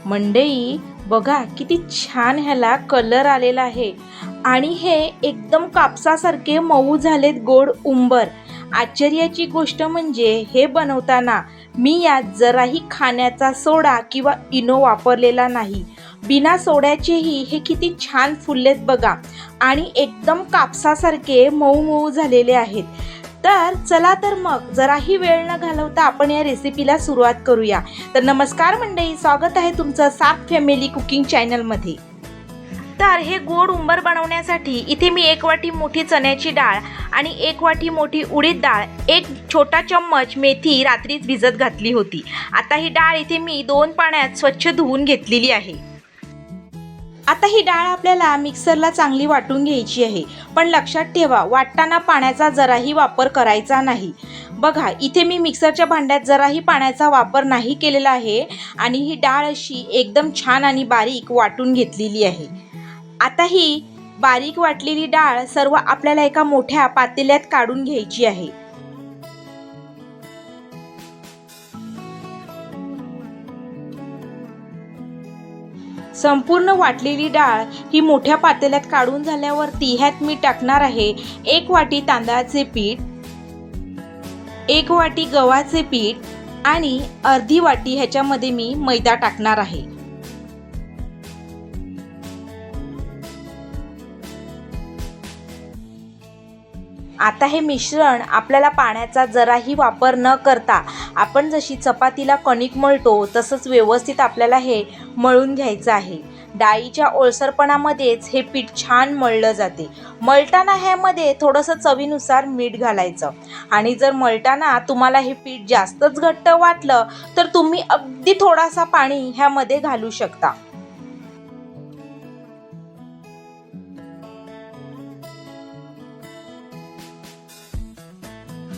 मंडई बघा किती छान ह्याला कलर आलेला आहे आणि हे एकदम कापसासारखे मऊ झालेत गोड उंबर। आश्चर्याची गोष्ट म्हणजे हे बनवताना मी यात जराही खाण्याचा सोडा किंवा इनो वापरलेला नाही। बिना सोड्याचेही हे किती छान फुललेत बघा आणि एकदम कापसासारखे मऊ मऊ झालेले आहेत। तर चला तर मग जराही वेळ न घालवता आपण या रेसिपीला सुरुवात करूया। तर नमस्कार मंडळी, स्वागत आहे तुमचं सार्थ फॅमिली कुकिंग चॅनलमध्ये। तर हे गोड उंबर बनवण्यासाठी इथे मी 1 वाटी मोठी चण्याची डाळ आणि 1 वाटी मोठी उडीद डाळ, 1 छोटा चम्मच मेथी रात्रीच भिजत घातली होती। आता ही डाळ इथे मी 2 पाण्यात स्वच्छ धुवून घेतलेली आहे। आता ही डाळ आपल्याला मिक्सरला चांगली वाटून घ्यायची आहे, पण लक्षात ठेवा वाटताना पाण्याचा जराही वापर करायचा नाही। बघा इथे मी मिक्सरच्या भांड्यात जराही पाण्याचा वापर नाही केलेला आहे आणि ही डाळ अशी एकदम छान आणि बारीक वाटून घेतलेली आहे। आता ही बारीक वाटलेली डाळ सर्व आपल्याला एका मोठ्या पातेल्यात काढून घ्यायची आहे। संपूर्ण वाटलेली डाळ ही मोठ्या पातेल्यात काढून झाल्यावरती ह्यात मी टाकणार आहे 1 वाटी तांदळाचे पीठ, 1 वाटी गव्हाचे पीठ आणि अर्धी वाटी ह्याच्यामध्ये मी मैदा टाकणार आहे। आता हे मिश्रण आपल्याला पाण्याचा जराही वापर न करता आपण जशी चपातीला कणिक मळतो तसंच व्यवस्थित आपल्याला हे मळून घ्यायचं आहे। डाळीच्या ओलसरपणामध्येच हे पीठ छान मळलं जाते। मळताना ह्यामध्ये थोडंसं चवीनुसार मीठ घालायचं आणि जर मळताना तुम्हाला हे पीठ जास्तच घट्ट वाटलं तर तुम्ही अगदी थोडासा पाणी ह्यामध्ये घालू शकता।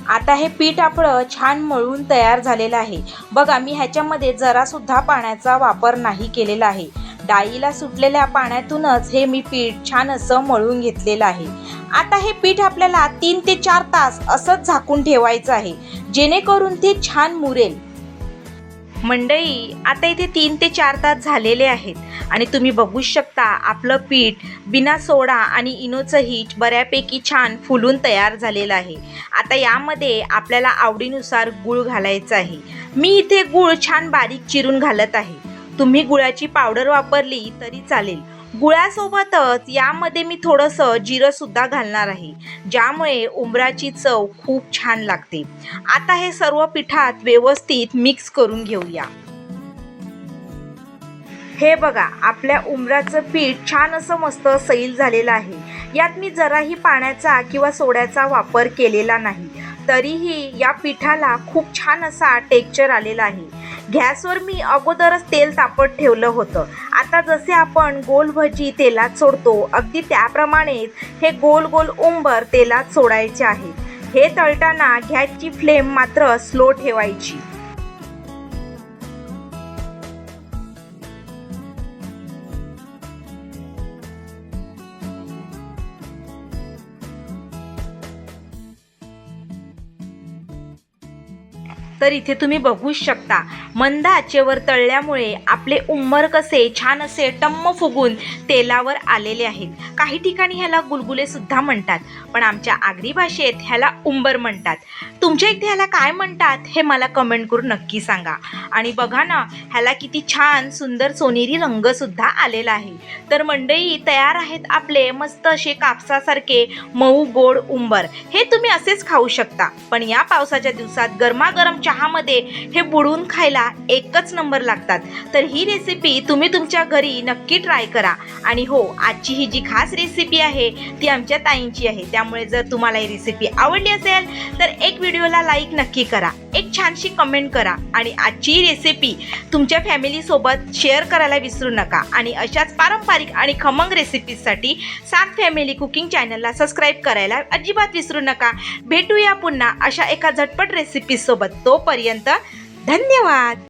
आता हे पीठ आपलं छान मळून तयार झालेलं आहे। बघा मी ह्याच्यामध्ये जरा सुद्धा पाण्याचा वापर नाही केलेला आहे। डाळीला सुटलेल्या पाण्यातूनच हे मी पीठ छान असं मळून घेतलेलं आहे। आता हे पीठ आपल्याला 3 ते 4 तास असंच झाकून ठेवायचं आहे, जेणेकरून ते छान मुरेल। मंडळी आता इथे 3 ते 4 तास झालेले आहेत आणि तुम्ही बघू शकता आपलं पीठ बिना सोडा आणि इनोचंही बऱ्यापैकी छान फुलून तयार झालेलं आहे। आता यामध्ये आपल्याला आवडीनुसार गूळ घालायचा आहे। मी इथे गूळ छान बारीक चिरून घालत आहे, तुम्ही गुळाची पावडर वापरली तरी चालेल। गुळासोबतच यामध्ये मी थोडंसं जिरं सुद्धा घालणार आहे, ज्यामुळे उंबराची चव खूप छान लागते। आता हे सर्व पिठात व्यवस्थित मिक्स करून घेऊया। हे बघा आपल्या उंबराचं पीठ छान असं मस्त सैल झालेलं आहे। यात मी जराही पाण्याचा किंवा सोड्याचा वापर केलेला नाही, तरीही या पिठाला खूप छान असा टेक्स्चर आलेला आहे। गॅसवर मी अगोदरच तेल तापत ठेवलं होतं। आता जसे आपण गोल भजी तेलात सोडतो अगदी त्याप्रमाणेच हे गोल गोल उंबर तेलात सोडायचे आहेत। हे तळताना गॅसची फ्लेम मात्र स्लो ठेवायची। तर इथे तुम्ही बघू शकता मंद आचेवर तळल्यामुळे आपले उंबर कसे छान असे टम्म फुगून तेलावर आलेले आहेत। काही ठिकाणी ह्याला गुलगुले सुद्धा म्हणतात, पण आमच्या आगरी भाषेत ह्याला उंबर म्हणतात। तुमच्या इथे ह्याला काय म्हणतात हे मला कमेंट करून नक्की सांगा। आणि बघा ना ह्याला किती छान सुंदर सोनेरी रंग सुद्धा आलेला आहे। तर मंडळी तयार आहेत आपले मस्त असे कापसासारखे मऊ गोड उंबर। हे तुम्ही असेच खाऊ शकता, पण या पावसाच्या दिवसात गरमागरम चहामध्ये हे बुडवून खायला एकच नंबर लागतात। तर ही रेसिपी तुम्ही तुमच्या घरी नक्की ट्राय करा। आणि हो, आजची ही जी खास रेसिपी आहे ती आमच्या ताईंची आहे, त्यामुळे जर तुम्हाला ही रेसिपी आवडली असेल तर एक व्हिडिओला लाईक नक्की करा, एक छानशी कमेंट करा आणि आजची रेसिपी तुमच्या फॅमिली सोबत शेअर करायला विसरू नका। आणि अशाच पारंपरिक आणि खमंग रेसिपीसाठी सार्थ फॅमिली कुकिंग चॅनलला सबस्क्राईब करायला अजिबात विसरू नका। भेटूया पुन्हा अशा एका झटपट रेसिपी सोबत, तोपर्यंत धन्यवाद।